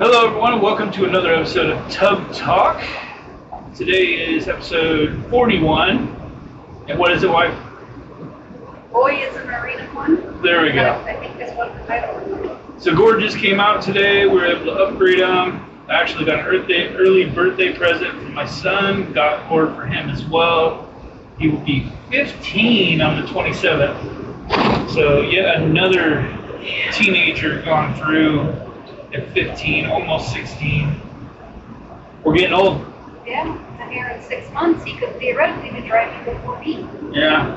Hello everyone, and welcome to another episode of Tub Talk. Today is episode 41. And what is it, wife? Boy is a marina one. There we go. I think that's what the title is. So Gord just came out today. We were able to upgrade him. I actually got an early birthday present from my son. Got Gord for him as well. He will be 15 on the 27th. So yet another teenager gone through at 15, almost 16. We're getting old. Yeah, and here in 6 months, he could theoretically be driving before me. Yeah.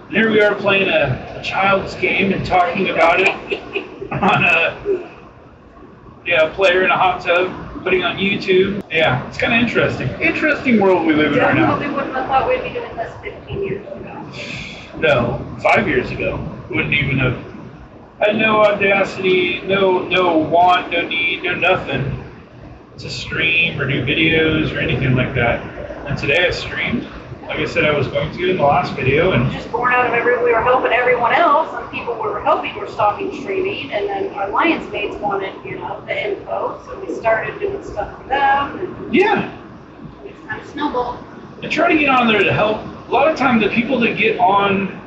And here we are playing a child's game and talking about it on a player in a hot tub, putting on YouTube. Yeah, it's kind of interesting. Interesting world we live in right now. Definitely wouldn't have thought we'd be doing this 15 years ago. No, 5 years ago. Wouldn't even have had no audacity, no want, no need, no nothing to stream or do videos or anything like that. And today I streamed, like I said I was going to in the last video. And just born out of we were helping everyone else, and people we were helping were stopping streaming, and then our alliance mates wanted, the info, so we started doing stuff for them. And yeah. It's kind of snowballed. I try to get on there to help. A lot of times the people that get on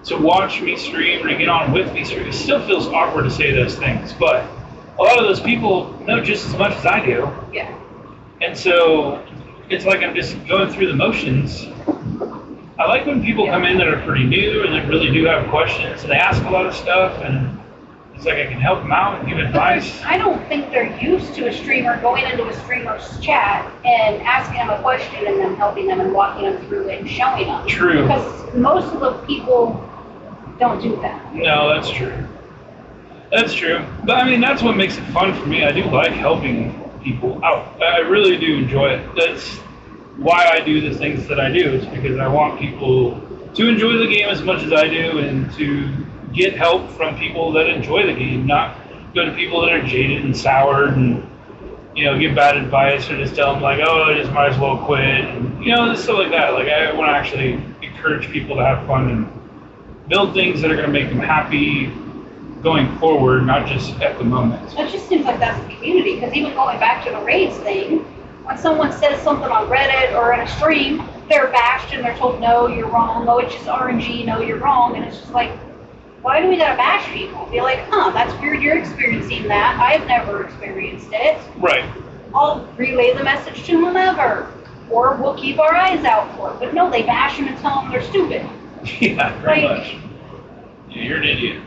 to watch me stream or to get on with me stream, it still feels awkward to say those things, but a lot of those people know just as much as I do. Yeah. And so it's like I'm just going through the motions. I like when people come in that are pretty new and that really do have questions, and they ask a lot of stuff, and it's like I can help them out and give advice. I don't think they're used to a streamer going into a streamer's chat and asking them a question and then helping them and walking them through it and showing them. True. Because most of the people don't do that. No, that's true. That's true. But I mean, that's what makes it fun for me. I do like helping people out. I really do enjoy it. That's why I do the things that I do. It's because I want people to enjoy the game as much as I do and to get help from people that enjoy the game, not go to people that are jaded and soured and, give bad advice or just tell them like, oh, I just might as well quit. And, stuff like that. Like, I want to actually encourage people to have fun and build things that are going to make them happy going forward, not just at the moment. It just seems like that's the community, because even going back to the raids thing, when someone says something on Reddit or in a stream, they're bashed and they're told, no, you're wrong, no, it's just RNG, no, you're wrong, and it's just like, why do we gotta bash people? Be like, that's weird you're experiencing that, I've never experienced it. Right. I'll relay the message to whomever, or we'll keep our eyes out for it. But no, they bash them and tell them they're stupid. Yeah, pretty much. Yeah, you're an idiot.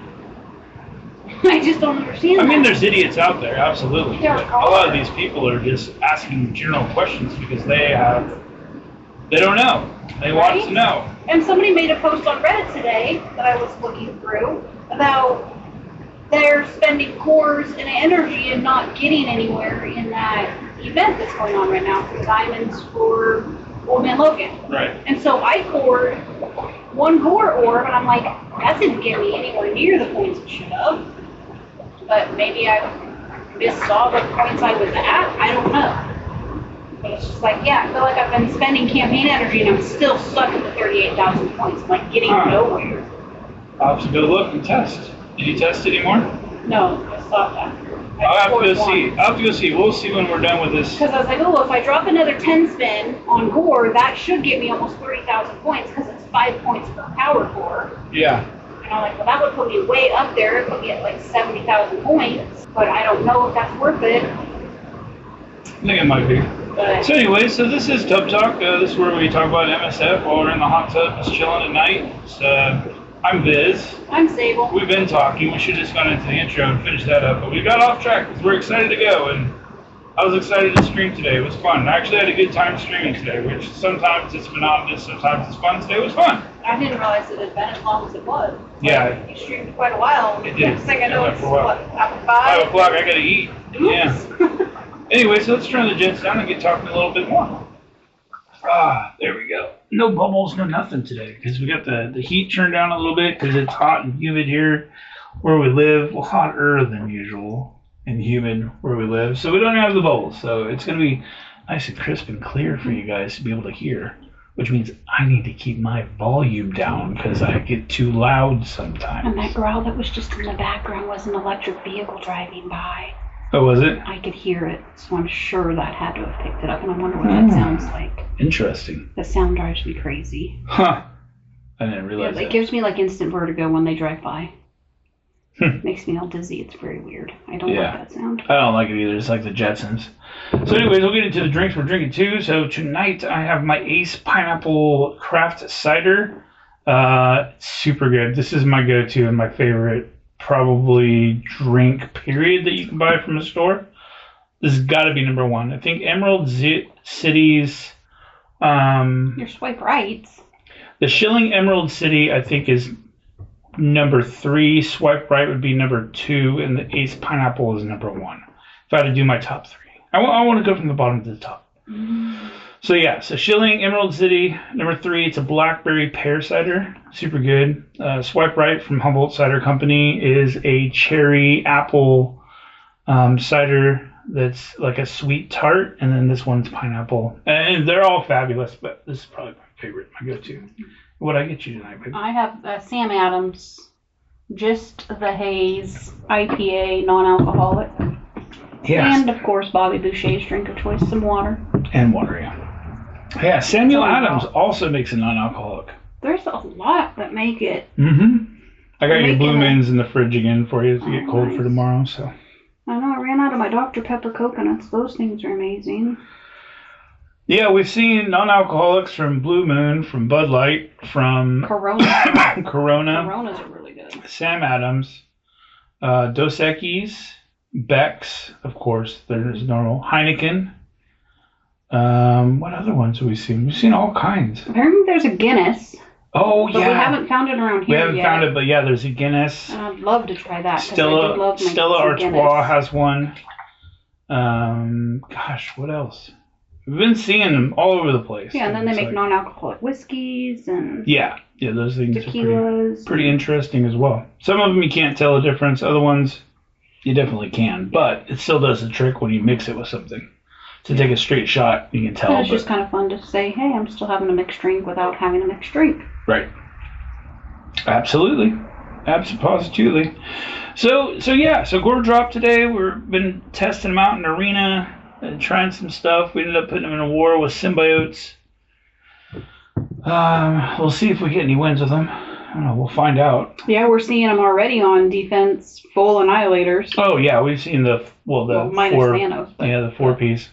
I just don't understand that. I mean, there's idiots out there, absolutely. There But are. a lot of these people are just asking general questions because they don't know. They want to know. And somebody made a post on Reddit today that I was looking through about they're spending cores and energy and not getting anywhere in that event that's going on right now for the diamonds for Old Man Logan. Right. And so I cored one gore orb, and I'm like, that didn't get me anywhere near the points it should have. But maybe I missaw the points I was at. I don't know. But it's just like, I feel like I've been spending campaign energy and I'm still stuck at the 38,000 points. I'm like getting nowhere. I'll have to go look and test. Did you test anymore? No, I stopped after. I'll have to go see. We'll see when we're done with this. Because I was like, oh, if I drop another 10 spin on gore, that should get me almost 30,000 points because it's 5 points per power core. Yeah. And I'm like, well, that would put me way up there. It would get like 70,000 points. But I don't know if that's worth it. I think it might be. But So anyway, so this is Tub Talk. This is where we talk about MSF while we're in the hot tub, just chilling at night. I'm Biz. I'm Sable. We've been talking. We should have just gone into the intro and finished that up, but we got off track because we're excited to go. And I was excited to stream today. It was fun. I actually had a good time streaming today, which sometimes it's monotonous, sometimes it's fun. Today was fun. I didn't realize it had been as long as it was. Yeah. You streamed quite a while. It did. Next thing I know, It went it's for a while. what, after 5? 5 o'clock, I gotta eat. Oops. Yeah. Anyway, so let's turn the jets down and get talking a little bit more. There we go. No bubbles, no nothing today because we got the heat turned down a little bit because it's hot and humid here where we live. Well, hotter than usual and humid where we live. So we don't have the bubbles. So it's going to be nice and crisp and clear for you guys to be able to hear, which means I need to keep my volume down because I get too loud sometimes. And that growl that was just in the background was an electric vehicle driving by. Oh, was it? I could hear it, so I'm sure that had to have picked it up, and I wonder what that sounds like. Interesting. The sound drives me crazy. Huh. I didn't realize that. It gives me like instant vertigo when they drive by. Makes me all dizzy. It's very weird. I don't like that sound. I don't like it either. It's like the Jetsons. So anyways, we'll get into the drinks we're drinking too. So tonight I have my Ace Pineapple Craft Cider. It's super good. This is my go-to and my favorite probably drink period that you can buy from a store. This has got to be number one. I think Emerald City's... Your swipe right. The Shilling Emerald City, I think, is number 3. Swipe right would be number 2, and the Ace Pineapple is number 1. If I had to do my top 3, I want to go from the bottom to the top. So yeah, so Shilling Emerald City, number 3. It's a blackberry pear cider, super good. Swipe right from Humboldt Cider Company is a cherry apple cider that's like a sweet tart, and then this one's pineapple, and they're all fabulous. But this is probably my favorite, my go-to. What'd I get you tonight, baby? I have Sam Adams, Just the Haze IPA, non-alcoholic. Yes. And of course, Bobby Boucher's drink of choice, some water. And water, yeah. Yeah, Samuel Adams also makes a non-alcoholic. There's a lot that make it. I got your Blue Moons in the fridge again for you to get cold for tomorrow. So. I know, I ran out of my Dr. Pepper coconuts. Those things are amazing. Yeah, we've seen non-alcoholics from Blue Moon, from Bud Light, from Corona. Coronas are really good. Sam Adams, Dos Equis, Beck's, of course. There's normal Heineken. What other ones have we seen? We've seen all kinds. Apparently there's a Guinness. Oh, but we haven't found it around here yet. We haven't found it, but yeah, there's a Guinness. And I'd love to try that. Stella Artois has one. Gosh, what else? We've been seeing them all over the place. Yeah, and then they make non-alcoholic whiskeys and yeah, those things tequilas are pretty interesting as well. Some of them you can't tell the difference. Other ones you definitely can, but it still does the trick when you mix it with something. To take a straight shot, you can tell. And it's just kind of fun to say, hey, I'm still having a mixed drink without having a mixed drink. Right. Absolutely. Absolutely. So Gore dropped today. We've been testing them out in arena and trying some stuff. We ended up putting them in a war with symbiotes. We'll see if we get any wins with them. I don't know. We'll find out. Yeah, we're seeing them already on defense full annihilators. Oh yeah, we've seen the minus four, Thanos. Yeah, the 4-piece.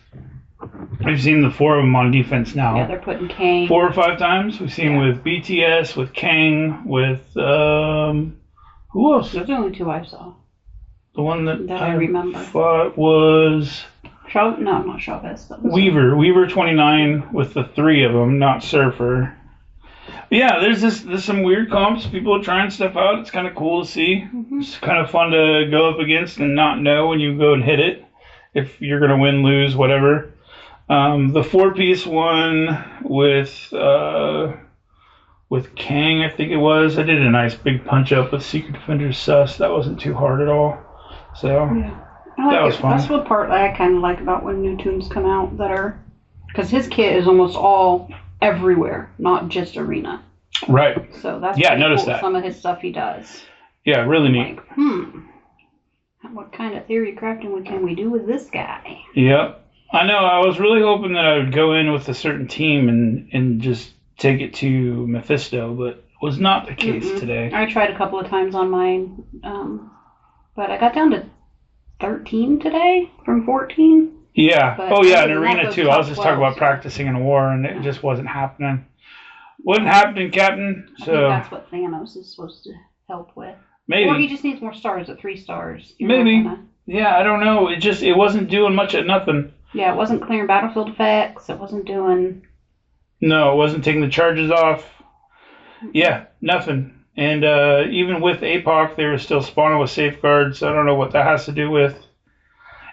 We've seen the 4 of them on defense now. Yeah, they're putting Kang. 4 or 5 times. We've seen with BTS, with Kang, with who else? Those are the only 2 I saw. The one that I remember thought was not Chavez. Weaver 29 with the 3 of them, not Surfer. Yeah, there's some weird comps. People are trying stuff out. It's kind of cool to see. It's kind of fun to go up against and not know when you go and hit it if you're gonna win, lose, whatever. The 4-piece one with Kang, I think it was. I did a nice big punch up with Secret Defenders Sus. That wasn't too hard at all. So that was fun. That's the part that I kind of like about when new tunes come out that are, because his kit is almost all everywhere, not just arena. Right. So that's notice cool. that. Some of his stuff he does. Yeah, really neat. Like, what kind of theory crafting can we do with this guy? Yep. I know. I was really hoping that I would go in with a certain team and just take it to Mephisto, but it was not the case today. I tried a couple of times on mine, but I got down to 13 today from 14. Yeah. But in arena too. I was just talking about practicing in war, and it just wasn't happening. Wasn't happening, Captain. So I think that's what Thanos is supposed to help with. Maybe. Or he just needs more stars at 3 stars. Maybe. Yeah, I don't know. It wasn't doing much at nothing. Yeah, it wasn't clearing battlefield effects. It wasn't doing... No, it wasn't taking the charges off. Yeah, nothing. And even with APOC, they were still spawning with safeguards. I don't know what that has to do with.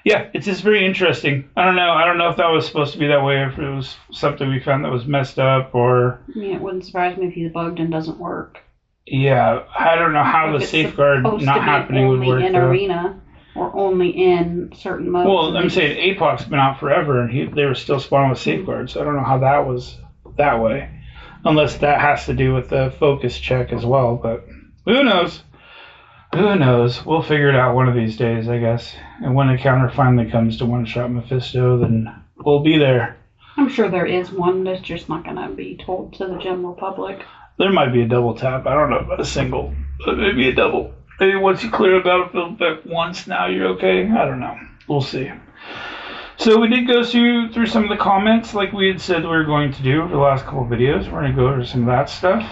Yeah, it's just very interesting. I don't know if that was supposed to be that way, or if it was something we found that was messed up, or... Yeah, it wouldn't surprise me if he's bugged and doesn't work. Yeah, I don't know how the safeguard not happening would work. Only in arena, or only in certain modes. Well, I'm saying APOC's been out forever, and they were still spawning with safeguards, so I don't know how that was that way. Unless that has to do with the focus check as well, but who knows? Who knows? We'll figure it out one of these days, I guess. And when the counter finally comes to one-shot Mephisto, then we'll be there. I'm sure there is one that's just not going to be told to the general public. There might be a double tap. I don't know about a single, but maybe a double. Maybe once you clear a battlefield back once, now you're okay. I don't know. We'll see. So we did go through some of the comments like we had said we were going to do for the last couple of videos. We're going to go over some of that stuff.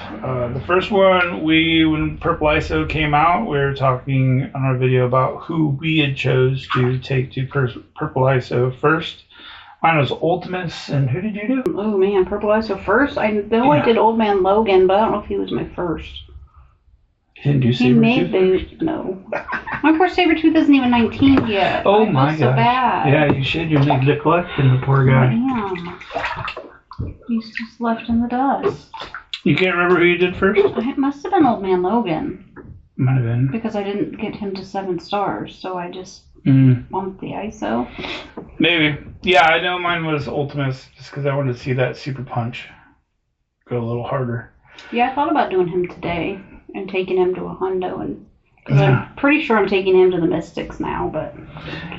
The first one, when Purple ISO came out, we were talking on our video about who we had chose to take to Purple ISO first. Mine was Ultimus, and who did you do? Oh man, Purple ISO first? I know I did Old Man Logan, but I don't know if he was my first. You didn't do Sabretooth? He may be, no. My first Sabretooth isn't even 19 yet. Oh my god. So bad. Yeah, you should. You're neglecting the poor guy. I am. He's just left in the dust. You can't remember who you did first? It must have been Old Man Logan. Might have been. Because I didn't get him to 7 stars, so I just bumped the ISO. Maybe. Yeah, I know mine was Ultimus, just because I wanted to see that super punch go a little harder. Yeah, I thought about doing him today and taking him to a hundo, and because I'm pretty sure I'm taking him to the Mystics now, but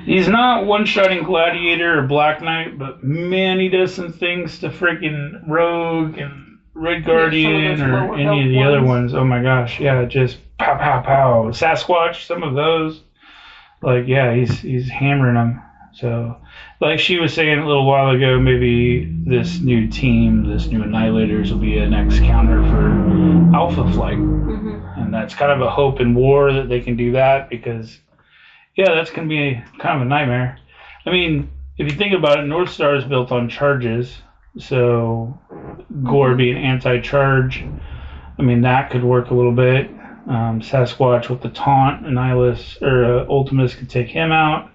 he's not one-shotting Gladiator or Black Knight, but man, he does some things to freaking Rogue and Red Guardian or any of the other ones. Oh my gosh, yeah, just pow pow pow. Sasquatch, some of those, like yeah, he's hammering them. So, like she was saying a little while ago, maybe this new team, this new Annihilators will be a next counter for Alpha Flight. And that's kind of a hope in war that they can do that because, yeah, that's going to be kind of a nightmare. I mean, if you think about it, North Star is built on charges. So, Gore being anti-charge, I mean, that could work a little bit. Sasquatch with the taunt, Annihilus, or Ultimus could take him out.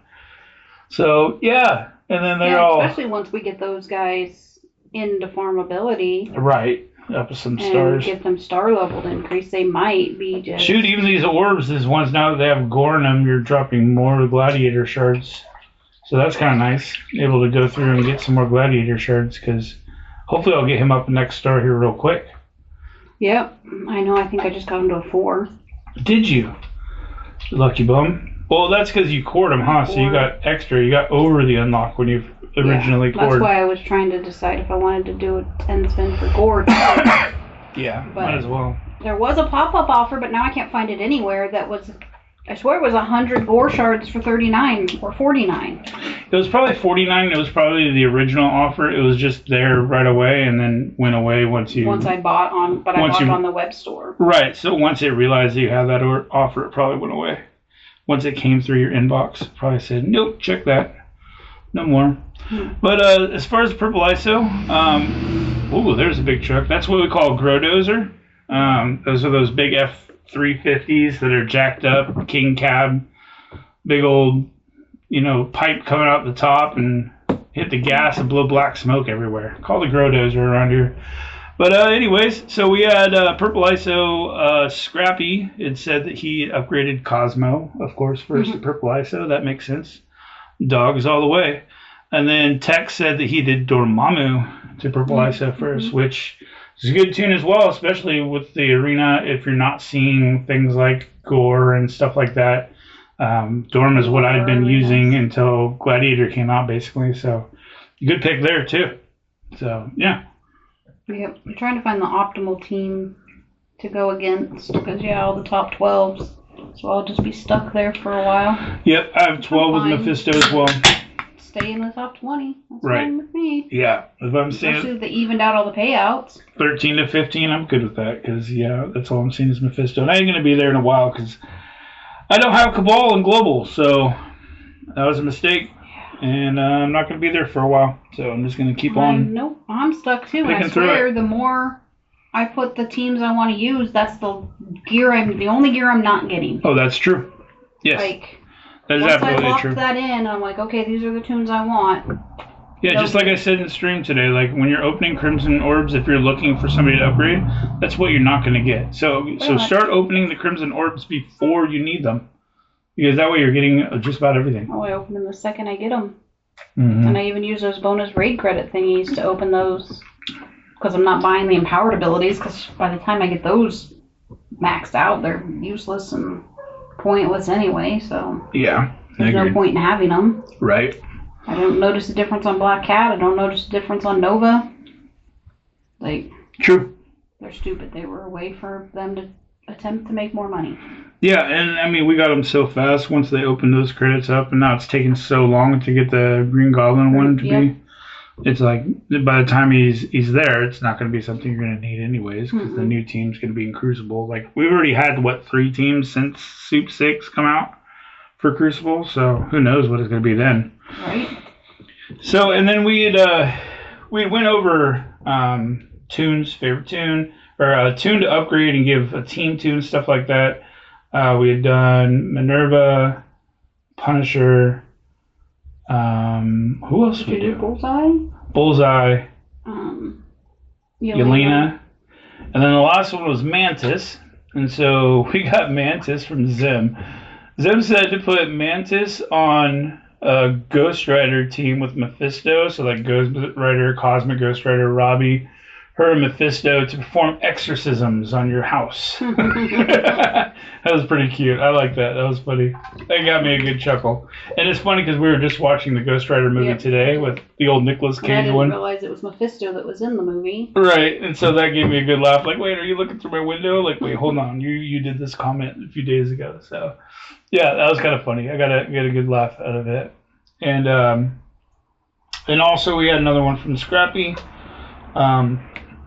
So, yeah, and then they're all... especially once we get those guys into farmability. Right, up to some stars. And get them star leveled increase, they might be just... Shoot, even these orbs, these ones now that they have Gore in them, you're dropping more Gladiator shards. So that's kind of nice, able to go through and get some more Gladiator shards, because hopefully I'll get him up the next star here real quick. Yep, I know, I think I just got him to a 4. Did you? Lucky bum. Well, that's because you cored them, huh? So you got extra. You got over the unlock when you originally cored. That's why I was trying to decide if I wanted to do a 10 spin for Gore. Yeah, might as well. There was a pop-up offer, but now I can't find it anywhere. That was, I swear it was 100 Gore shards for 39 or 49. It was probably 49. It was probably the original offer. It was just there right away and then went away once I bought on the web store. Right. So once it realized that you had that offer, it probably went away. Once it came through your inbox, probably said, nope, check that. No more. But as far as Purple ISO, there's a big truck. That's what we call Grodozer. Those are those big F-350s that are jacked up, king cab, big old, pipe coming out the top and hit the gas and blow black smoke everywhere. Called a Grodozer around here. But anyways, so we had Purple ISO Scrappy. It said that he upgraded Cosmo, of course, first to Purple ISO. That makes sense. Dogs all the way. And then Tex said that he did Dormammu to Purple ISO first, which is a good tune as well, especially with the arena. If you're not seeing things like Gore and stuff like that, Dorm is what I'd been using until Gladiator came out, basically. So good pick there, too. So, yeah. Yep, I'm trying to find the optimal team to go against because, all the top 12s. So I'll just be stuck there for a while. Yep, I have 12 with Mephisto as well. Stay in the top 20. That's right. Fine with me. Yeah, if I'm saying... Especially if they evened out all the payouts. 13 to 15, I'm good with that because, that's all I'm seeing is Mephisto. And I ain't going to be there in a while because I don't have Cabal and Global, so that was a mistake. And I'm not going to be there for a while, so I'm just going to keep on. Nope, I'm stuck too. And I swear, the more I put the teams I want to use, that's the only gear I'm not getting. Oh, that's true. Yes. That is once absolutely I locked true. that in, I'm like, okay, these are the tunes I want. Yeah, just like I said in stream today, like when you're opening Crimson Orbs, if you're looking for somebody to upgrade, that's what you're not going to get. So start opening the Crimson Orbs before you need them. Because that way you're getting just about everything. Oh, I open them the second I get them. And I even use those bonus raid credit thingies to open those. Because I'm not buying the empowered abilities, because by the time I get those maxed out, they're useless and pointless anyway, so Yeah. there's no point in having them. Right. I don't notice a difference on Black Cat. I don't notice a difference on Nova. Like, true. They're stupid. They were a way for them to attempt to make more money. Yeah, and I mean, we got them so fast once they opened those credits up, and now it's taking so long to get the Green Goblin one to be. It's like by the time he's there, it's not going to be something you're going to need anyways, because the new team's going to be in Crucible. Like, we've already had, 3 teams since Soup 6 come out for Crucible, so who knows what it's going to be then. Right. So, and then we went over tunes, favorite tune, or a tune to upgrade and give a team tune, stuff like that. We had done Minerva, Punisher. Who else did we do? Bullseye. Yelena. And then the last one was Mantis. And so we got Mantis from Zim. Zim said to put Mantis on a Ghost Rider team with Mephisto. So like Ghost Rider, Cosmic Ghost Rider, Robbie, her and Mephisto to perform exorcisms on your house. That was pretty cute. I like that. That was funny. That got me a good chuckle. And it's funny because we were just watching the Ghost Rider movie today with the old Nicolas Cage one. I didn't realize it was Mephisto that was in the movie. Right. And so that gave me a good laugh. Like, wait, are you looking through my window? Like, wait, hold on. You did this comment a few days ago. So, yeah, that was kind of funny. I got a good laugh out of it. And also we had another one from Scrappy.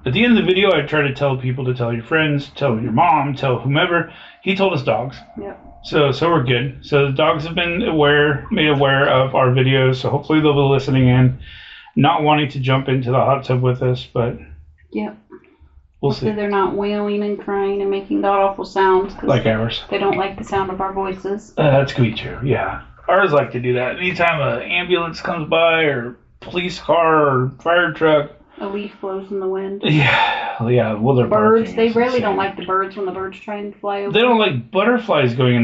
At the end of the video, I try to tell people to tell your friends, tell your mom, tell whomever. He told us dogs. Yep. So we're good. So the dogs have been made aware of our videos. So hopefully they'll be listening in, not wanting to jump into the hot tub with us, but yep. We'll see. They're not wailing and crying and making god-awful sounds. Like ours. They don't like the sound of our voices. That's going to be true, yeah. Ours like to do that. Anytime an ambulance comes by or police car or fire truck, a leaf blows in the wind. Yeah. Well, they're birds. They really don't like the birds when the birds try and fly over. They don't like butterflies going in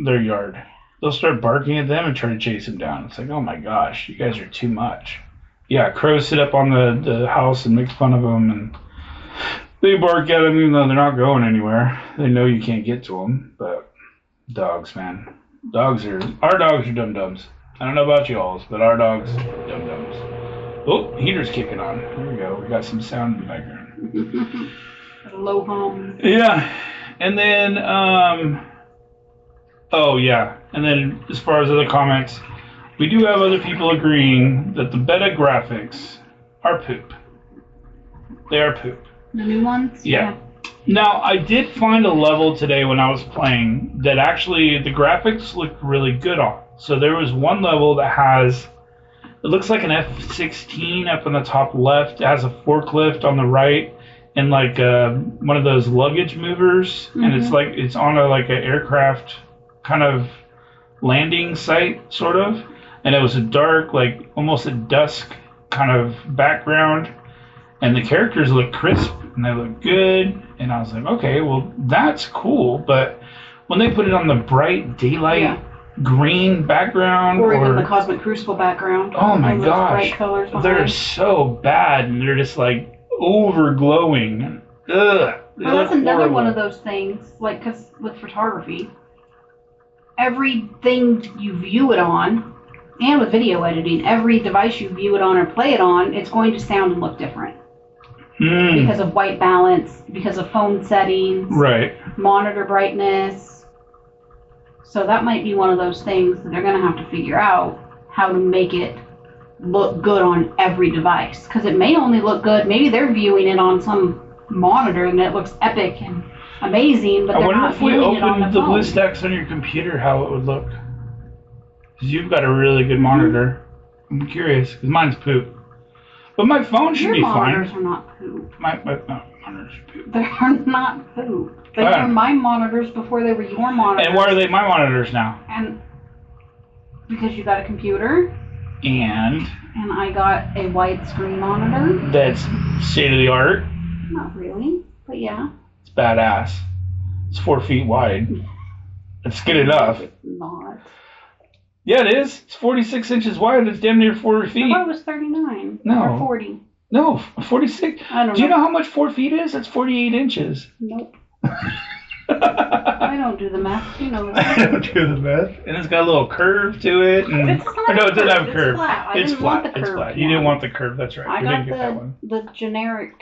their yard. They'll start barking at them and try to chase them down. It's like, oh my gosh, you guys are too much. Yeah, crows sit up on the house and make fun of them, and they bark at them even though they're not going anywhere. They know you can't get to them, but dogs, man. Our dogs are dum-dums. I don't know about y'all's, but our dogs are dum-dums. Oh, heater's kicking on. Here we go. We got some sound in the background. A low hum. Yeah. And then, And then as far as other comments, we do have other people agreeing that the beta graphics are poop. They are poop. The new ones? Yeah. Now, I did find a level today when I was playing that actually the graphics look really good on. So there was one level that has... It looks like an F-16 up in the top left. It has a forklift on the right and like one of those luggage movers. Mm-hmm. And it's on an aircraft kind of landing site, sort of. And it was a dark, like almost a dusk kind of background. And the characters look crisp and they look good. And I was like, okay, well, that's cool. But when they put it on the bright daylight... green background or even the Cosmic Crucible background. Oh my gosh, they're so bad and they're just like over glowing. Ugh. Well, that's another one of those things, like, because with photography, everything you view it on, and with video editing, every device you view it on or play it on, it's going to sound and look different. Because of white balance, because of phone settings, right? Monitor brightness. So that might be one of those things that they're going to have to figure out how to make it look good on every device. Because it may only look good, maybe they're viewing it on some monitor and it looks epic and amazing, but they're not viewing it on the phone. I wonder if we opened the BlueStacks on your computer, how it would look. Because you've got a really good monitor. I'm curious, because mine's poop. But my phone should be fine. Your monitors are not poop. My monitors are poop. They're not poop. They were my monitors before they were your monitors. And why are they my monitors now? And because you got a computer. And I got a widescreen monitor. That's state of the art. Not really, but yeah. It's badass. It's 4 feet wide. It's good enough. It's not. Yeah, it is. It's 46 inches wide. It's damn near 4 feet. I thought it was 39. No. Or 40. No, 46. I don't know. Do you know how much 4 feet is? It's 48 inches. Nope. I don't do the math. You know. I don't do the math. And it's got a little curve to it. And, It's not or no, it doesn't curved, have a curve. It's flat. I It's didn't flat. want the It's curved flat. You didn't one. want the curve. That's right. I You got didn't get that one. the generic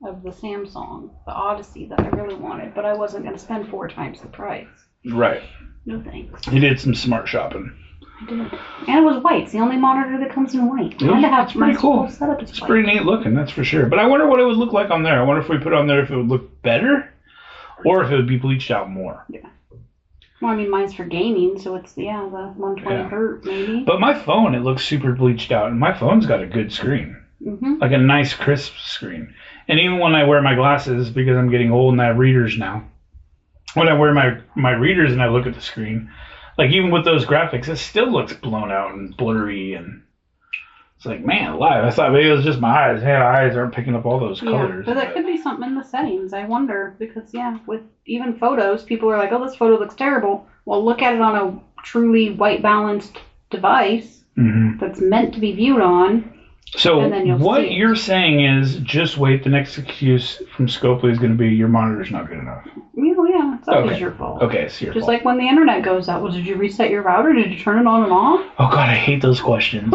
of the Samsung, the Odyssey that I really wanted, but I wasn't going to spend 4 times the price. Right. No thanks. You did some smart shopping. I did. And it was white. It's the only monitor that comes in white. It was, I had to have it's pretty my cool. whole setup is It's white. pretty neat looking, that's for sure. But I wonder what it would look like on there. I wonder if we put it on there if it would look better or if it would be bleached out more. Yeah. Well, I mean, mine's for gaming, so it's, the 120 hertz, maybe. But my phone, it looks super bleached out, and my phone's got a good screen. Mm-hmm. Like a nice, crisp screen. And even when I wear my glasses, because I'm getting old and I have readers now, when I wear my readers and I look at the screen, like even with those graphics, it still looks blown out and blurry, and it's like, man, alive. I thought maybe it was just my eyes. Hey, my eyes aren't picking up all those colors. But that could be something in the settings. I wonder, because with even photos, people are like, oh, this photo looks terrible. Well, look at it on a truly white balanced device that's meant to be viewed on. So what see you're saying is just wait. The next excuse from Scopely is going to be your monitor's not good enough. Yeah, it's always your fault. Okay, it's your fault. Just like when the internet goes out. Well, did you reset your router? Did you turn it on and off? Oh, God, I hate those questions.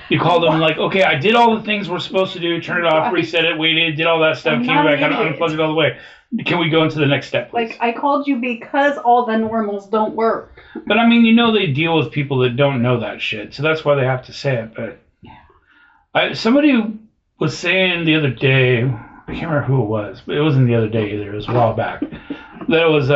You call them like, okay, I did all the things we're supposed to do, turn it off, reset it, waited, did all that stuff, came back, unplugged it all the way. Can we go into the next step, please? Like, I called you because all the normals don't work. But, I mean, they deal with people that don't know that shit, so that's why they have to say it. But somebody was saying the other day, I can't remember who it was, but it wasn't the other day either, it was a while back, that it was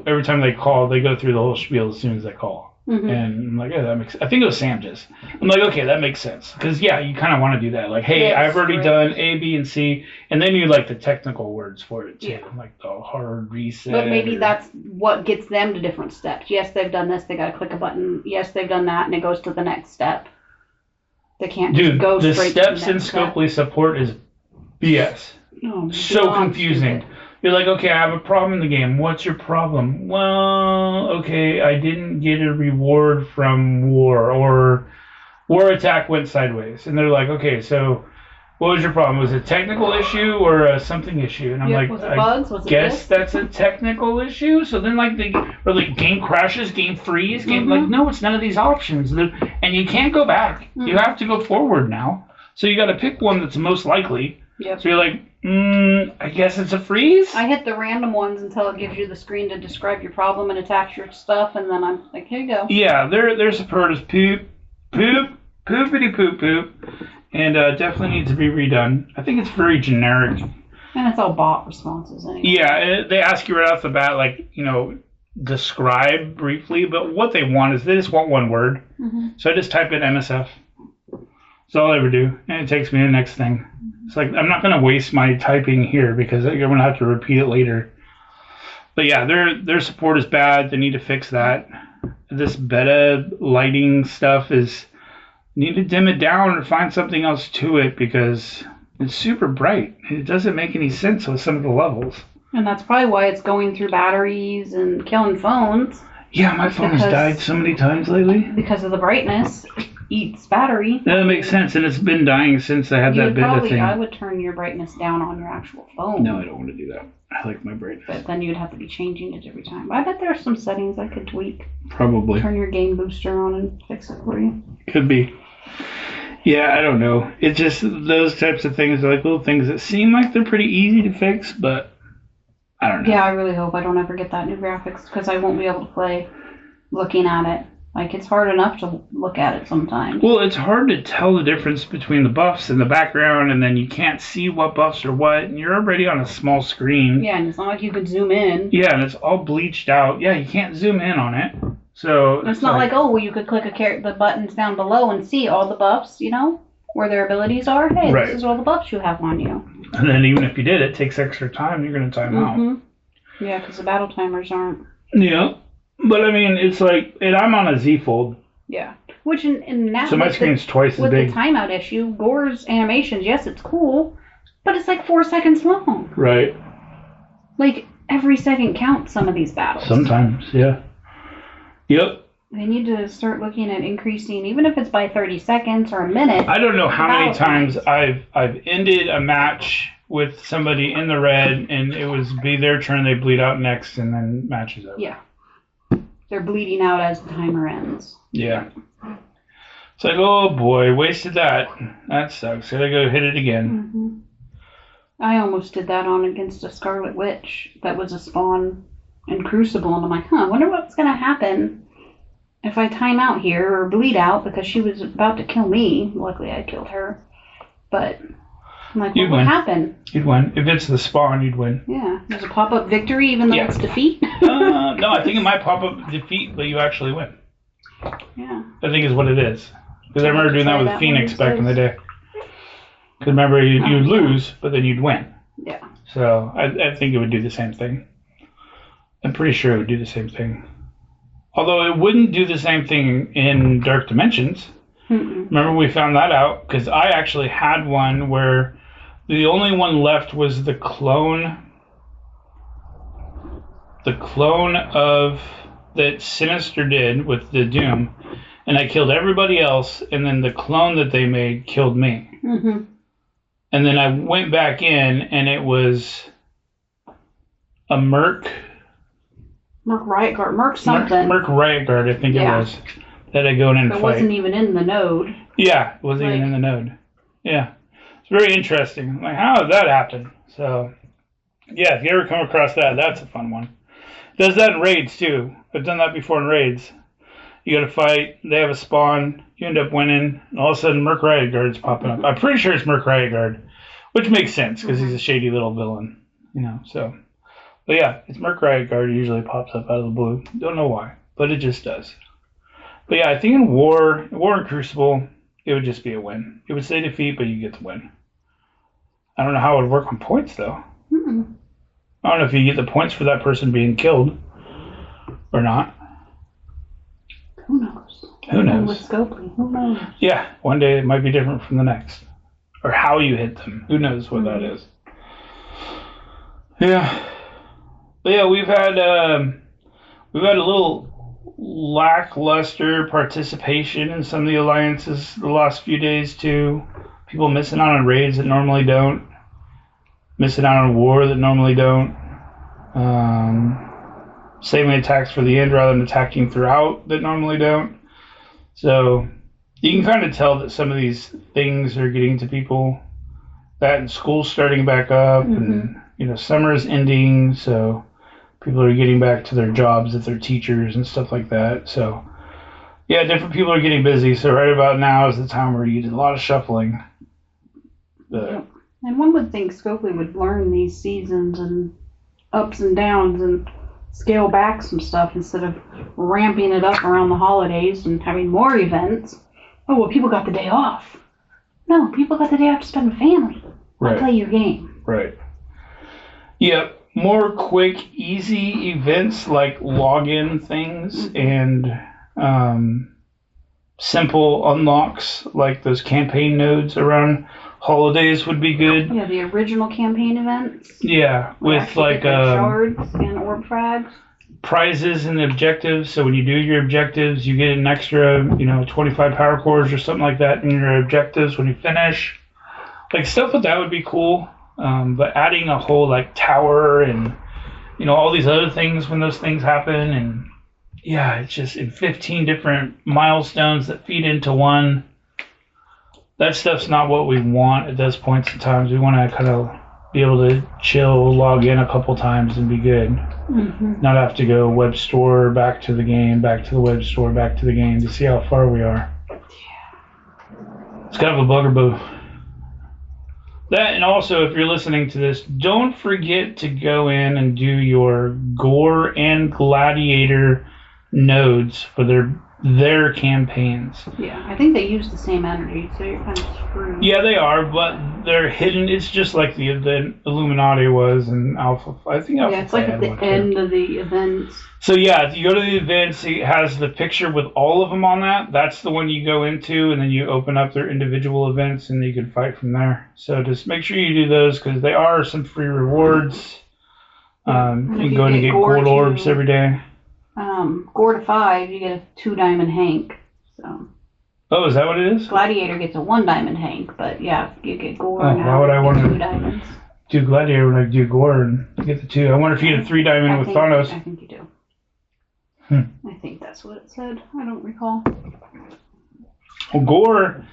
every time they call, they go through the whole spiel as soon as they call. And I'm like, yeah, that makes sense. I think it was Sam just. I'm like, okay, that makes sense. Because, you kind of want to do that. Like, hey, I've already done A, B, and C. And then you like the technical words for it, too. Like the hard reset. But maybe that's what gets them to different steps. Yes, they've done this. They got to click a button. Yes, they've done that. And it goes to the next step. They can't just go straight to the next step. The steps in Scopely support is BS. So confusing. Stupid. You're like, okay, I have a problem in the game. What's your problem? Well, okay, I didn't get a reward from war, or war attack went sideways. And they're like, okay, so what was your problem? Was it a technical issue or a something issue? And I'm like, was it bugs? Was it guess that's a technical issue. So then like game crashes, game freeze, like, no, it's none of these options. And you can't go back. You have to go forward now. So you got to pick one that's most likely. So you're like, I guess it's a freeze? I hit the random ones until it gives you the screen to describe your problem and attach your stuff, and then I'm like, here you go. Yeah, their support is poop, poopity poop poop, and definitely needs to be redone. I think it's very generic. And it's all bot responses anyway. Yeah, they ask you right off the bat, like, describe briefly, but what they want is they just want one word. So I just type in MSF. That's all I ever do, and it takes me to the next thing. It's like, I'm not going to waste my typing here because you're going to have to repeat it later. But yeah, their support is bad. They need to fix that. This beta lighting stuff need to dim it down or find something else to it because it's super bright. It doesn't make any sense with some of the levels. And that's probably why it's going through batteries and killing phones. Yeah, my phone has died so many times lately. Because of the brightness. Eats battery. That makes sense, and it's been dying since I had that beta thing. I would turn your brightness down on your actual phone. No, I don't want to do that. I like my brightness. But then you'd have to be changing it every time. I bet there are some settings I could tweak. Probably. Turn your game booster on and fix it for you. Could be. Yeah, I don't know. It's just those types of things are like little things that seem like they're pretty easy to fix, but I don't know. Yeah, I really hope I don't ever get that new graphics because I won't be able to play looking at it. Like, it's hard enough to look at it sometimes. Well, it's hard to tell the difference between the buffs and the background, and then you can't see what buffs are what, and you're already on a small screen. Yeah, and it's not like you could zoom in. Yeah, and it's all bleached out. Yeah, you can't zoom in on it. So it's not like, oh, well, you could click the buttons down below and see all the buffs, where their abilities are. Hey, This is all the buffs you have on you. And then even if you did, it takes extra time. You're going to time out. Yeah, because the battle timers aren't. Yeah. But I mean, it's like, and I'm on a Z Fold. Yeah. Which in that. So my screen's twice as big. With the timeout issue, Gore's animations, yes, it's cool, but it's like 4 seconds long. Right. Like, every second counts some of these battles. Sometimes, yeah. Yep. They need to start looking at increasing, even if it's by 30 seconds or a minute. I don't know how many times I've ended a match with somebody in the red, and it was be their turn. They bleed out next, and then match is over. Yeah. They're bleeding out as the timer ends. Yeah. It's like, oh boy, wasted that. That sucks. Gotta go hit it again. Mm-hmm. I almost did that on against a Scarlet Witch that was a spawn in Crucible, and I'm like, I wonder what's gonna happen if I time out here or bleed out, because she was about to kill me. Luckily, I killed her. But I'm like, what would happen? You'd win. If it's the spawn, you'd win. Yeah. There's a pop-up victory even though it's defeat? No, I think it might pop up defeat, but you actually win. Yeah. I think is what it is. Because I remember doing that with Phoenix back in the day. Because remember, you'd lose, but then you'd win. Yeah. So I think it would do the same thing. I'm pretty sure it would do the same thing. Although it wouldn't do the same thing in Dark Dimensions. Mm-mm. Remember we found that out? Because I actually had one where the only one left was the clone. The clone of that Sinister did with the Doom. And I killed everybody else, and then the clone that they made killed me. Mm-hmm. And then I went back in, and it was a Merc Riot Guard. Merc something. Merc Riot Guard, I think it was. That I go in and fight. It wasn't even in the node. Yeah, it wasn't even in the node. Yeah. It's very interesting. Like, how did that happen? So, yeah, if you ever come across that, that's a fun one. Does that in raids, too. I've done that before in raids. You gotta fight, they have a spawn, you end up winning, and all of a sudden Merc Riot Guard's popping up. I'm pretty sure it's Merc Riot Guard, which makes sense, because he's a shady little villain, so. But yeah, it's Merc Riot Guard, usually pops up out of the blue. Don't know why, but it just does. But yeah, I think in War and Crucible, it would just be a win. It would say defeat, but you get the win. I don't know how it would work on points, though. Mm-mm. I don't know if you get the points for that person being killed, or not. Who knows? Who knows? With Scopely, who knows? Yeah, one day it might be different from the next. Or how you hit them. Who knows what that is. Yeah. But yeah, we've had a little lackluster participation in some of the alliances the last few days too. People missing out on raids that normally don't. Missing out on war that normally don't. Saving attacks for the end rather than attacking throughout that normally don't. So you can kind of tell that some of these things are getting to people. That and school's starting back up, and summer is ending, so people are getting back to their jobs if they're teachers and stuff like that. So yeah, different people are getting busy. So right about now is the time where you do a lot of shuffling. And one would think Scopely would learn these seasons and ups and downs and scale back some stuff instead of ramping it up around the holidays and having more events. Oh, well, people got the day off. No, people got the day off to spend with family. Right. Play your game. Right. Yep. More quick, easy events like login things and simple unlocks like those campaign nodes around holidays would be good. Yeah, the original campaign events. Yeah, with like shards and orb frags. Prizes and objectives. So when you do your objectives, you get an extra, 25 power cores or something like that in your objectives when you finish. Like stuff with that would be cool. But adding a whole like tower and all these other things when those things happen, and yeah, it's just in 15 different milestones that feed into one. That stuff's not what we want at those points in times. We want to kind of be able to chill, log in a couple times, and be good. Mm-hmm. Not have to go web store, back to the game, back to the web store, back to the game to see how far we are. It's kind of a bugaboo. That, and also, if you're listening to this, don't forget to go in and do your Gore and Gladiator nodes for their campaigns. Yeah, I think they use the same energy, so you're kind of screwed. Yeah, they are, but they're hidden. It's just like the Illuminati was in Alpha. I think Alpha. Yeah, it's like at the end of the events. So yeah, if you go to the events, it has the picture with all of them on that. That's the one you go into, and then you open up their individual events, and you can fight from there. So just make sure you do those, because they are some free rewards. You can go in and get gold orbs every day. Gore to 5, you get a 2 diamond Hank. So. Oh, is that what it is? Gladiator gets a 1 diamond Hank, but yeah, you get Gore. Oh, why would I want 2 diamonds? do Gladiator when I do Gore and get the 2. I wonder if you had a 3 diamond with Thanos. I think you do. Hmm. I think that's what it said. I don't recall. Well, Gore,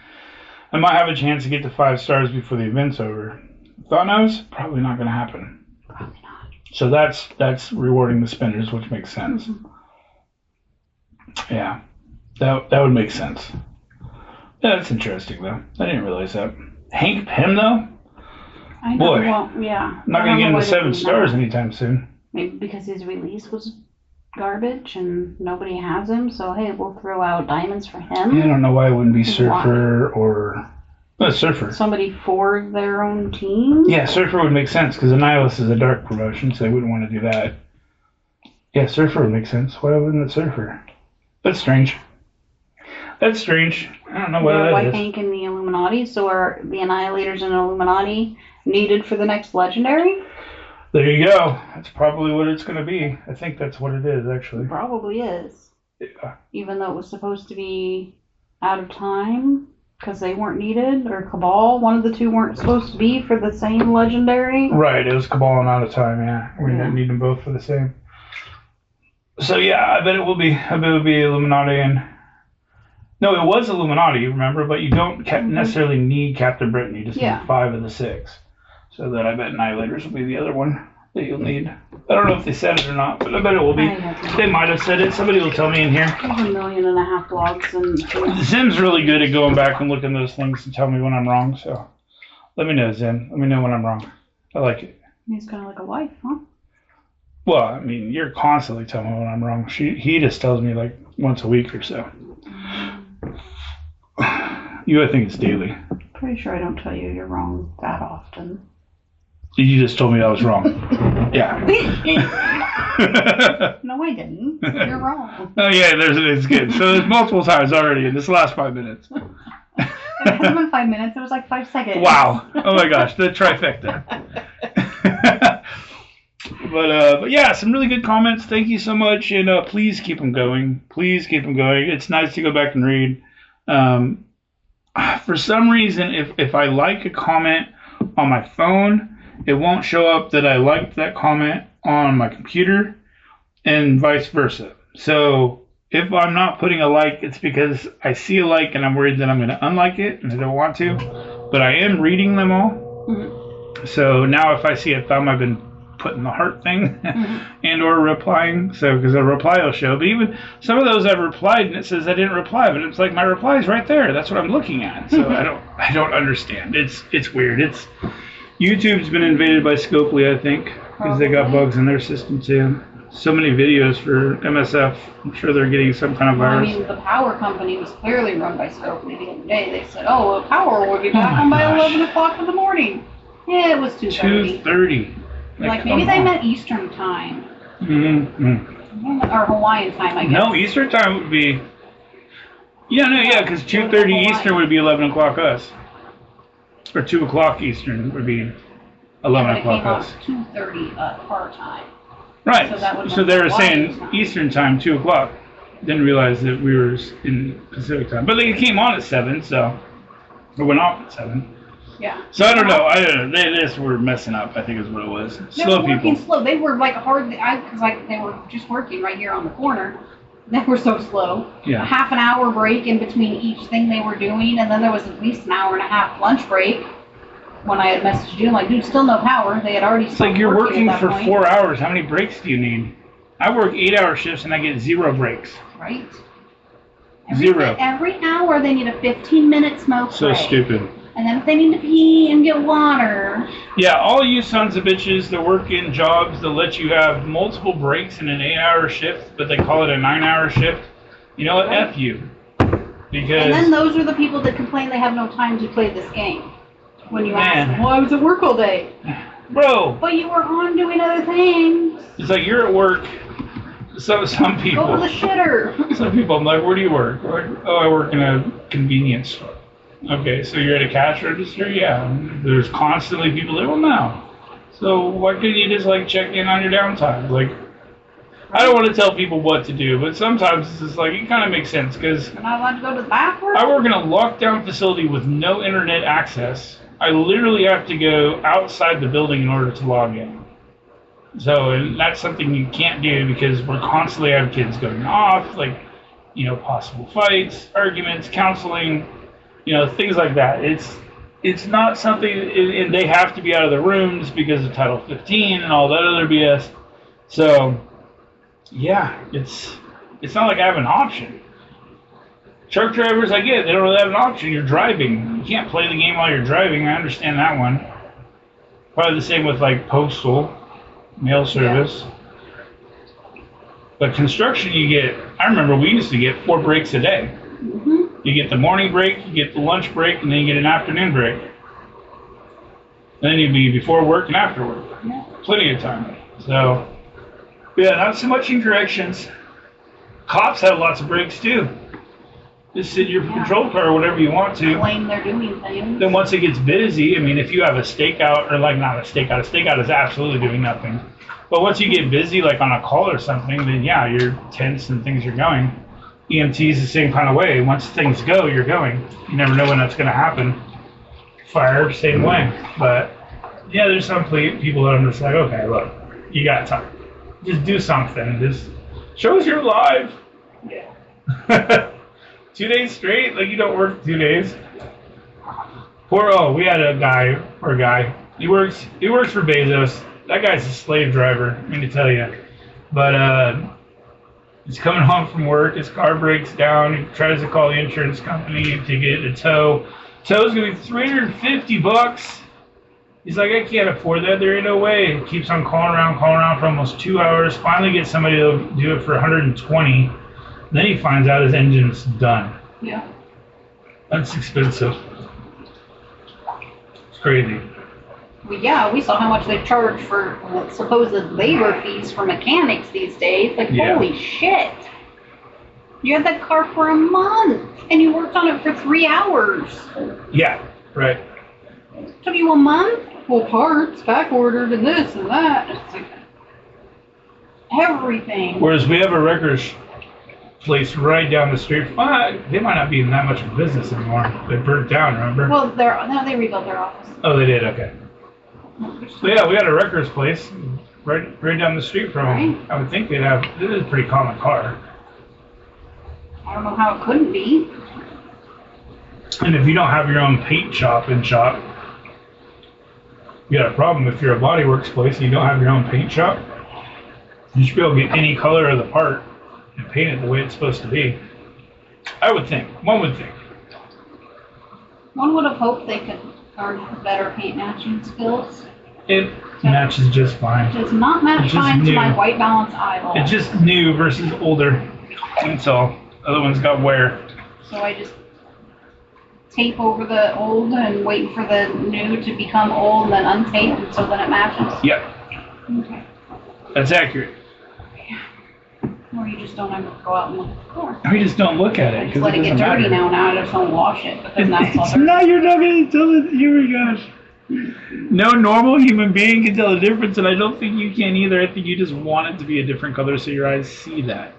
I might have a chance to get to 5 stars before the event's over. Thanos, probably not going to happen. Probably not. So that's rewarding the spenders, which makes sense. Mm-hmm. Yeah, that would make sense. Yeah, that's interesting, though. I didn't realize that. Hank Pym, though? I know. Boy, well, yeah. I'm not going to get into 7 stars anytime soon. Maybe because his release was garbage and nobody has him, so hey, we'll throw out diamonds for him. Yeah, I don't know why it wouldn't be Surfer or... Surfer. Somebody for their own team? Yeah, Surfer would make sense, because Annihilus is a dark promotion, so they wouldn't want to do that. Yeah, Surfer would make sense. Why wouldn't it Surfer? That's strange. That's strange. I don't know why that Why is. Hank and the Illuminati? So are the Annihilators and Illuminati needed for the next Legendary? There you go. That's probably what it's going to be. I think that's what it is, actually. It probably is. Yeah. Even though it was supposed to be out of time because they weren't needed, or Cabal, one of the two weren't supposed to be for the same Legendary. Right, it was Cabal and Out of Time, yeah. We didn't need them both for the same. So yeah, I bet it will be. I bet it will be Illuminati and... No, it was Illuminati, remember? But you don't necessarily need Captain Britain. You just need 5 of the 6. So that I bet Annihilators will be the other one that you'll need. I don't know if they said it or not, but I bet it will be. They might have said it. Somebody will tell me in here. There's 1.5 million blogs. And Zim's really good at going back and looking at those things and tell me when I'm wrong. So let me know, Zim. Let me know when I'm wrong. I like it. He's kind of like a wife, huh? Well, I mean, you're constantly telling me when I'm wrong. He just tells me like once a week or so. You, I think it's daily. Pretty sure I don't tell you you're wrong that often. You just told me I was wrong. Yeah. No, I didn't. You're wrong. Oh, yeah, it's good. So there's multiple times already in this last 5 minutes. It hasn't been 5 minutes. It was like 5 seconds. Wow. Oh, my gosh. The trifecta. But yeah, some really good comments. Thank you so much. And please keep them going. Please keep them going. It's nice to go back and read. For some reason, if I like a comment on my phone, it won't show up that I liked that comment on my computer and vice versa. So if I'm not putting a like, it's because I see a like and I'm worried that I'm going to unlike it and I don't want to. But I am reading them all. Mm-hmm. So now if I see a thumb, I've been putting the heart thing and or replying. So because a reply will show. But even some of those I've replied and it says I didn't reply, but it's like my reply is right there. That's what I'm looking at. So I don't understand. It's weird. YouTube's been invaded by Scopely, I think, because they got bugs in their system too. So many videos for MSF. I'm sure they're getting some kind of virus. I mean, the power company was clearly run by Scopely the other day. They said, "Oh, well, power will be back on by 11 o'clock in the morning." Yeah, it was 2:30. 2:30. Like maybe they meant Eastern time. Mm-hmm. Or Hawaiian time, I guess. No, Eastern time would be... Yeah, because 2:30 Eastern would be 11 o'clock us. Or 2 o'clock Eastern would be 11 o'clock us. 2:30 our time. Right, so they were saying Eastern time, 2 o'clock. Didn't realize that we were in Pacific time. But they came on at 7, so... It went off at 7. Yeah. So I don't know. They just were messing up, I think is what it was. They were working slow. They were like hard, because they were just working right here on the corner. They were so slow. Yeah. A half an hour break in between each thing they were doing, and then there was at least an hour and a half lunch break. When I had messaged you, I'm like, dude, still no power. They had already stopped. It's like you're working for 4 hours. How many breaks do you need? I work 8-hour shifts and I get 0 breaks. Right. 0. Every hour they need a 15-minute smoke break. So stupid. And then if they need to pee and get water. Yeah, all you sons of bitches that work in jobs that let you have multiple breaks in an 8-hour shift, but they call it a 9-hour shift. You know what? Right. F you. Because. And then those are the people that complain they have no time to play this game. When you ask them, well, I was at work all day. Bro. But you were on doing other things. It's like you're at work. Some people. Go to the shitter. Some people, I'm like, where do you work? Oh, I work in a convenience store. Okay, so you're at a cash register? Yeah. There's constantly people there. Well, no. So why couldn't you just like check in on your downtime? Like, I don't want to tell people what to do, but sometimes it's just like, it kind of makes sense because you're not allowed to go to the bathroom? I work in a lockdown facility with no internet access, I literally have to go outside the building in order to log in. So, and that's something you can't do because we're constantly having kids going off, like, possible fights, arguments, counseling, things like that. It's not something, and they have to be out of the rooms because of Title 15 and all that other BS. So, yeah, it's not like I have an option. Truck drivers, I get, they don't really have an option. You're driving. You can't play the game while you're driving. I understand that one. Probably the same with like postal, mail service. Yeah. But construction, I remember we used to get 4 breaks a day. Mm-hmm. You get the morning break, you get the lunch break, and then you get an afternoon break. Then you'd be before work and after work. Yeah. Plenty of time. So, yeah, not so much in corrections. Cops have lots of breaks too. Just sit in your patrol car or whatever you want to. Claim they're doing things. Then once it gets busy, I mean, if you have a stakeout, or like not a stakeout is absolutely doing nothing. But once you get busy, like on a call or something, then yeah, you're tense and things are going. EMT is the same kind of way. Once things go, you're going. You never know when that's going to happen. Fire, same way. But yeah, there's some people that I'm just like, okay, look, you got time. Just do something. Just show us you're alive. Yeah. 2 days straight? Like you don't work 2 days? We had a guy. He works for Bezos. That guy's a slave driver, I mean to tell you. But he's coming home from work, his car breaks down, he tries to call the insurance company to get a tow. Tow's gonna be $350. He's like, I can't afford that, there ain't no way. He keeps on calling around for almost 2 hours, finally gets somebody to do it for 120. Then he finds out his engine's done. Yeah. That's expensive. It's crazy. Well, yeah, we saw how much they charge for supposed labor fees for mechanics these days. Like, holy shit. You had that car for a month, and you worked on it for 3 hours. Yeah, right. It took you a month? Well, parts, back ordered, and this and that. It's like everything. Whereas we have a wreckers place right down the street. They might not be in that much of business anymore. They burnt down, remember? Well, they rebuilt their office. Oh, they did? Okay. So yeah, we had a wreckers place right down the street from them. I would think they'd have, this is a pretty common car. I don't know how it couldn't be. And if you don't have your own paint shop, you got a problem. If you're a body works place and you don't have your own paint shop, you should be able to get any color of the part and paint it the way it's supposed to be. I would think. One would think. One would have hoped they could learn better paint matching skills. It matches just fine. It does not match fine to my white balance eyeball. It's just new versus older. That's all. Other ones got wear. So I just tape over the old and wait for the new to become old and then untape and so then it matches? Yep. Okay. That's accurate. Or you just don't ever go out and look at the car. Or you just don't look at it. Just let it get dirty now I just don't wash it because that's all there. No, you're not going to tell it. Oh my gosh. No normal human being can tell the difference, and I don't think you can either. I think you just want it to be a different color so your eyes see that.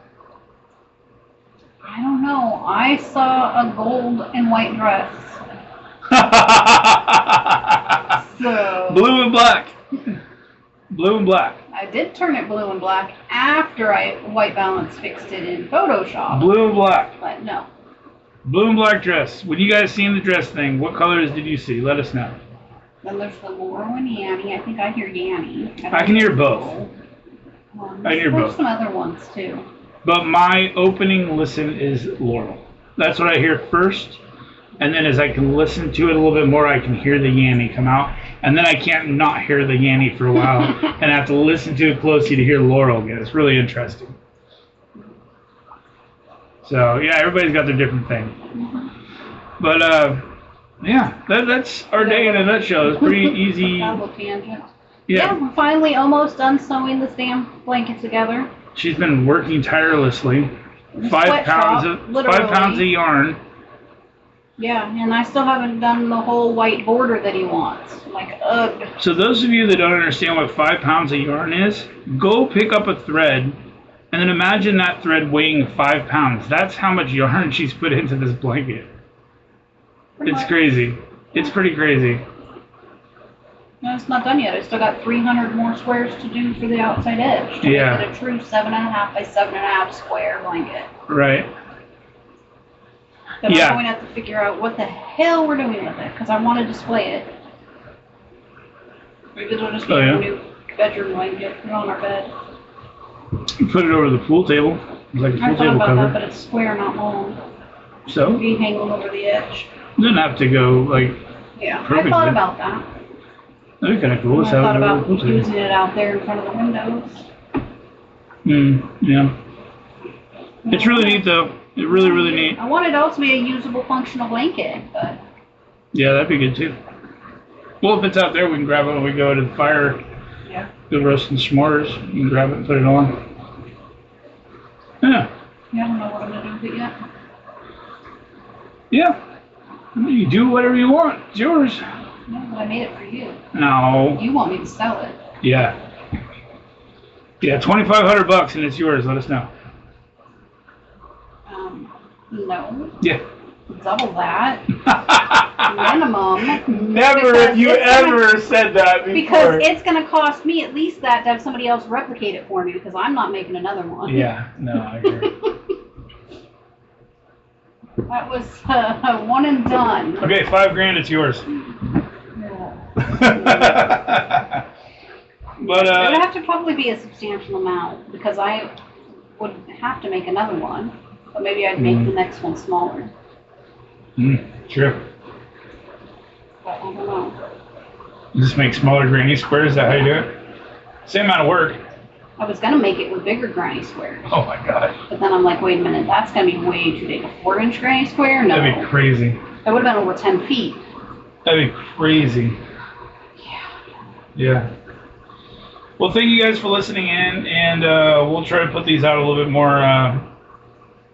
I don't know. I saw a gold and white dress. So blue and black. Blue and black. I did turn it blue and black after I white balance fixed it in Photoshop. Blue and black. But no. Blue and black dress. When you guys seen the dress thing, what colors did you see? Let us know. Then there's the Laurel and Yanni. I think I hear Yanni. I can hear both. I hear both. There's some other ones too. But my opening listen is Laurel. That's what I hear first. And then as I can listen to it a little bit more, I can hear the Yanni come out. And then I can't not hear the Yanni for a while. And I have to listen to it closely to hear Laurel again. It's really interesting. So, yeah, everybody's got their different thing. But, yeah, that's our day in a nutshell. It's pretty easy. Tangent. Yeah, we're finally almost done sewing this damn blanket together. She's been working tirelessly. 5 pounds of yarn. Yeah, and I still haven't done the whole white border that he wants. Like, ugh. So those of you that don't understand what 5 pounds of yarn is, go pick up a thread, and then imagine that thread weighing 5 pounds. That's how much yarn she's put into this blanket. It's crazy. It's pretty crazy. No, it's not done yet. I still got 300 more squares to do for the outside edge. To Yeah. make it a true 7.5 by 7.5 square blanket. Right. Then Yeah. I'm going to have to figure out what the hell we're doing with it, because I want to display it. Maybe it'll just be a new bedroom blanket, put it on our bed. Put it over the pool table. It's like a I pool thought table about cover. that, but it's square, not long. So? Be hanging over the edge. It doesn't have to go like. Yeah, perfectly. I thought about that. That'd be kind of cool. I thought about using it out there in front of the windows. Yeah. It's really neat though. It really, really neat. I wanted it also to be a usable, functional blanket, but. Yeah, that'd be good too. Well, if it's out there, we can grab it when we go to the fire. Yeah. Go roasting s'mores. You can grab it and put it on. Yeah. Yeah, I don't know what I'm gonna do with it yet. Yeah. You do whatever you want. It's yours. No, but I made it for you. No. You want me to sell it. Yeah. Yeah, $2,500 and it's yours. Let us know. No. Yeah. Double that. Minimum. Never have you ever said that before. Because it's going to cost me at least that to have somebody else replicate it for me, because I'm not making another one. Yeah, no, I agree. That was a one and done. Okay, $5,000, it's yours. But it would have to probably be a substantial amount, because I would have to make another one, but maybe I'd make the next one smaller. Sure. But I don't know. Just make smaller granny squares. Is that how you do it? Same amount of work. I was going to make it with bigger granny squares. Oh my god. But then I'm like, wait a minute, that's going to be way too big. A 4-inch granny square? No. That'd be crazy. That would have been over 10 feet. That'd be crazy. Yeah. Well, thank you guys for listening in, and we'll try to put these out a little bit more,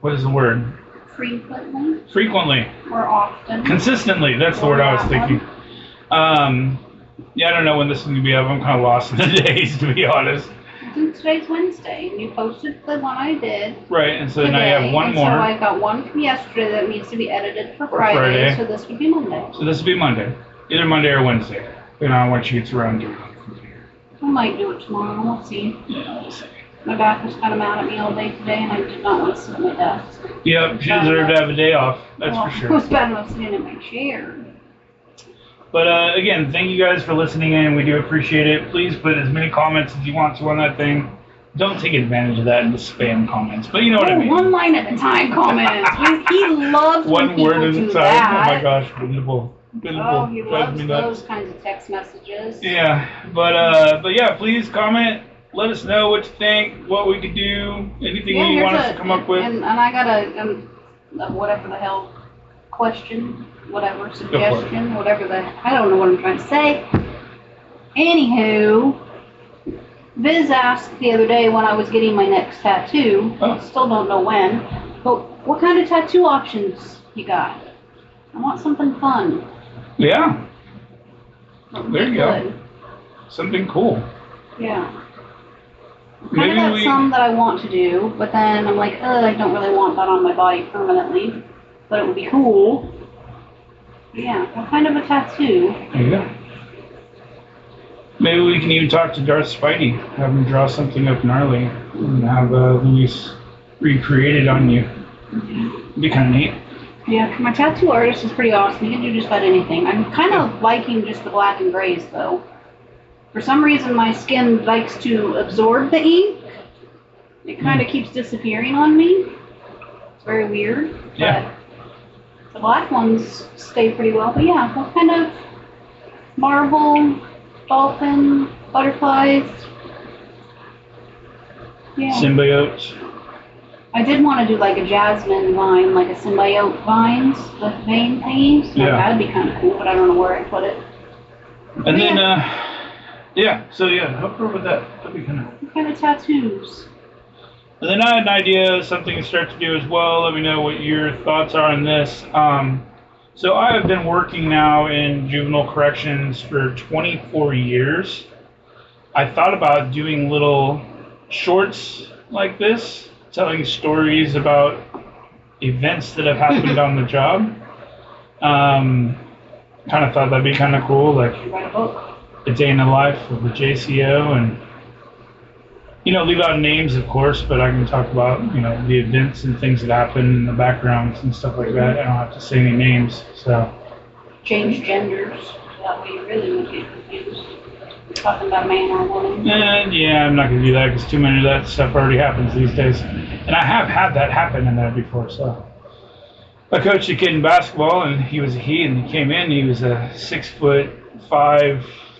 what is the word? Frequently. Frequently. Or often. Consistently, that's the word I was thinking. Yeah, I don't know when this is going to be up. I'm kind of lost in the days, to be honest. Today's Wednesday, and you posted the one I did. Right, and so today, now you have one more. So I got one from yesterday that needs to be edited for Friday, so this would be Monday. So this would be Monday. Either Monday or Wednesday. Depending on what she gets around doing on the computer. I might do it tomorrow, we'll see. Yeah, we'll see. My back was kind of mad at me all day today, and I did not want to sit at my desk. Yep, she deserved to have a day off, that's for sure. It was bad enough sitting in my chair. But again, thank you guys for listening in. We do appreciate it. Please put as many comments as you want to on that thing. Don't take advantage of that in the spam comments, but you know what I mean. One line at a time comments. He loves when one people word at do a time. that. Oh my gosh, beautiful. Oh, he loves those kinds of text messages. Yeah, but yeah, please comment. Let us know what you think, what we could do, anything you want us to come up with. And I got a whatever the hell question, whatever suggestion, whatever the I don't know what I'm trying to say. Anywho, Viz asked the other day when I was getting my next tattoo. Oh. Still don't know when, but what kind of tattoo options you got? I want something fun. Yeah. There you go. Something cool. Yeah. Maybe I got some that I want to do, but then I'm like, I don't really want that on my body permanently. But it would be cool. Yeah, what kind of a tattoo? There you go. Maybe we can even talk to Darth Spidey, have him draw something up gnarly, and have Luis recreate it on you. It'd be kind of neat. Yeah, my tattoo artist is pretty awesome. He can do just about anything. I'm kind of liking just the black and grays, though. For some reason, my skin likes to absorb the ink. It kind of keeps disappearing on me. It's very weird. Yeah. But the black ones stay pretty well. But yeah, what kind of marble, dolphin, butterflies? Yeah. Symbiotes. I did want to do like a jasmine vine, like a symbiote vines, the vein thingies. So that'd be kind of cool, but I don't know where I'd put it. And then, help her with that. That'd be kind of. What kind of tattoos? And then I had an idea of something to start to do as well. Let me know what your thoughts are on this. So I have been working now in juvenile corrections for 24 years. I thought about doing little shorts like this, telling stories about events that have happened on the job. Kind of thought that'd be kind of cool. Like, Write a book. a day in the life of the JCO, and leave out names, of course, but I can talk about the events and things that happen in the backgrounds and stuff like that. I don't have to say any names, so. Change genders. That way you really won't get confused. You're talking about a man or a woman. And yeah, I'm not going to do that because too many of that stuff already happens these days. And I have had that happen in there before, so. I coached a kid in basketball, and he was a he, and he came in, he was a 6'5",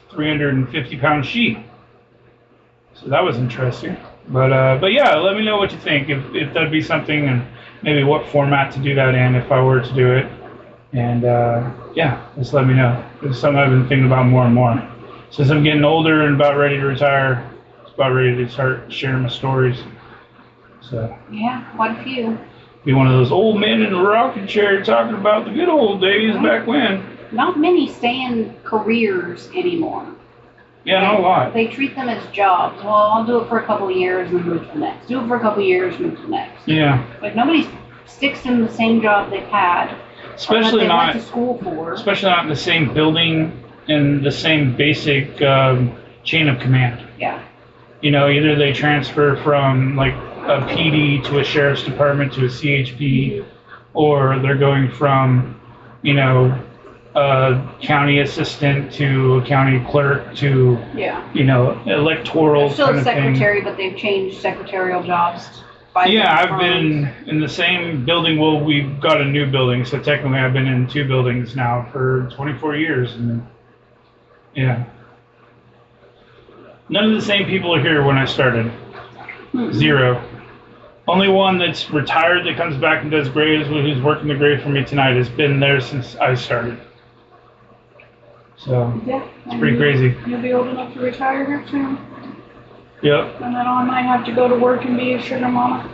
350-pound she. So that was interesting. But yeah, let me know what you think, if that'd be something, and maybe what format to do that in if I were to do it. And yeah, just let me know. It's something I've been thinking about more and more. Since I'm getting older and about ready to retire, it's about ready to start sharing my stories. So yeah, quite a few. Be one of those old men in a rocking chair talking about the good old days back when. Not many stay in careers anymore. Yeah, not a lot. They treat them as jobs. Well, I'll do it for a couple of years and move to the next. Do it for a couple of years, move to the next. Yeah. But nobody sticks in the same job they've had. Especially not. Went to school for. Especially not in the same building and the same basic chain of command. Yeah. Either they transfer from like a PD to a sheriff's department to a CHP, or they're going from, a county assistant to a county clerk to, electoral. They're still kind a of secretary, thing. but they've changed secretarial jobs. Yeah, I've been in the same building. Well, we've got a new building, so technically I've been in 2 buildings now for 24 years. And yeah. None of the same people are here when I started. 0. Only one that's retired that comes back and does graves, who's working the grave for me tonight, has been there since I started. So yeah, it's pretty crazy. You'll be old enough to retire here soon. Yep. And then I might have to go to work and be a sugar mama.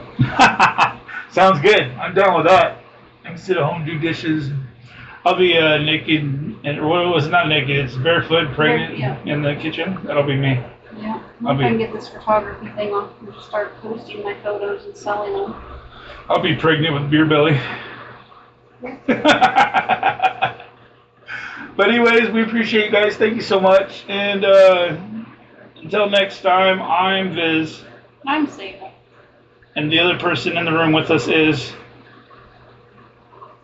Sounds good. I'm down with that. I can sit at home, do dishes. I'll be naked, and well, it's not naked. It's barefoot, pregnant in the kitchen. That'll be me. Yeah, I'm trying to get this photography thing off and just start posting my photos and selling them. I'll be pregnant with beer belly. But anyways, we appreciate you guys. Thank you so much. And until next time, I'm Viz. I'm Sable. And the other person in the room with us is...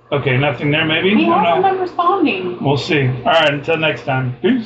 Okay, nothing there maybe? He hasn't been responding. We'll see. All right, until next time. Peace.